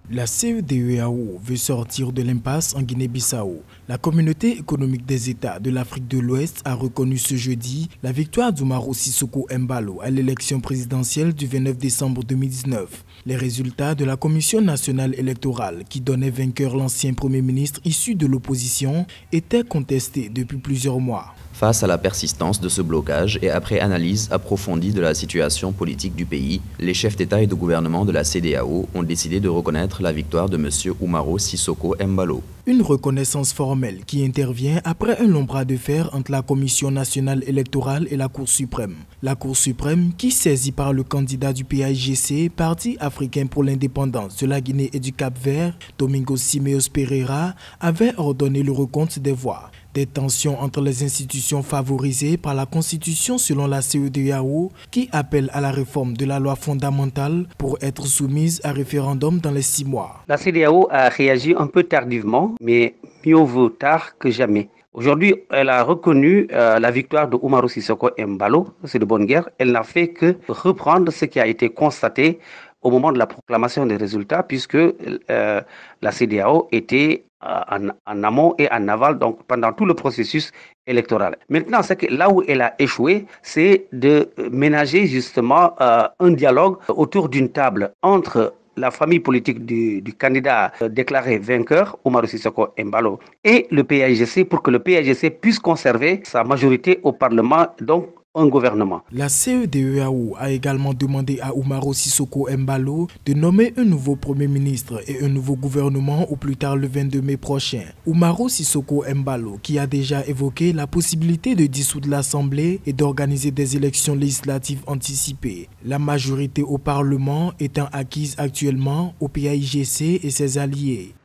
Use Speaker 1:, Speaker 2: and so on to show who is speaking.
Speaker 1: La CEDEAO veut sortir de l'impasse en Guinée-Bissau. La communauté économique des États de l'Afrique de l'Ouest a reconnu ce jeudi la victoire d'Umaro Sissoco Embalo à l'élection présidentielle du 29 décembre 2019. Les résultats de la Commission nationale électorale, qui donnait vainqueur l'ancien Premier ministre issu de l'opposition, étaient contestés depuis plusieurs mois.
Speaker 2: Face à la persistance de ce blocage et après analyse approfondie de la situation politique du pays, les chefs d'État et de gouvernement de la CEDEAO ont décidé de reconnaître la victoire de M. Umaro Sissoco Embalo.
Speaker 1: Une reconnaissance formelle qui intervient après un long bras de fer entre la Commission nationale électorale et la Cour suprême. La Cour suprême, qui saisie par le candidat du PAIGC, Parti africain pour l'indépendance de la Guinée et du Cap-Vert, Domingos Simeos Pereira, avait ordonné le recompte des voix. Des tensions entre les institutions favorisées par la Constitution selon la CEDEAO qui appelle à la réforme de la loi fondamentale pour être soumise à référendum dans les 6 mois.
Speaker 3: La CEDEAO a réagi un peu tardivement, mais mieux vaut tard que jamais. Aujourd'hui, elle a reconnu la victoire de Umaro Sissoco Embalo, c'est de bonne guerre. Elle n'a fait que reprendre ce qui a été constaté au moment de la proclamation des résultats, puisque la CEDEAO était en amont et en aval, donc pendant tout le processus électoral. Maintenant, c'est que là où elle a échoué, c'est de ménager justement un dialogue autour d'une table entre la famille politique du candidat déclaré vainqueur, Umaro Sissoco Embalo, et le PAIGC pour que le PAIGC puisse conserver sa majorité au Parlement, donc un gouvernement.
Speaker 1: La CEDEAO a également demandé à Umaro Sissoco Embalo de nommer un nouveau Premier ministre et un nouveau gouvernement au plus tard le 22 mai prochain. Umaro Sissoco Embalo, qui a déjà évoqué la possibilité de dissoudre l'Assemblée et d'organiser des élections législatives anticipées. La majorité au Parlement étant acquise actuellement au PAIGC et ses alliés.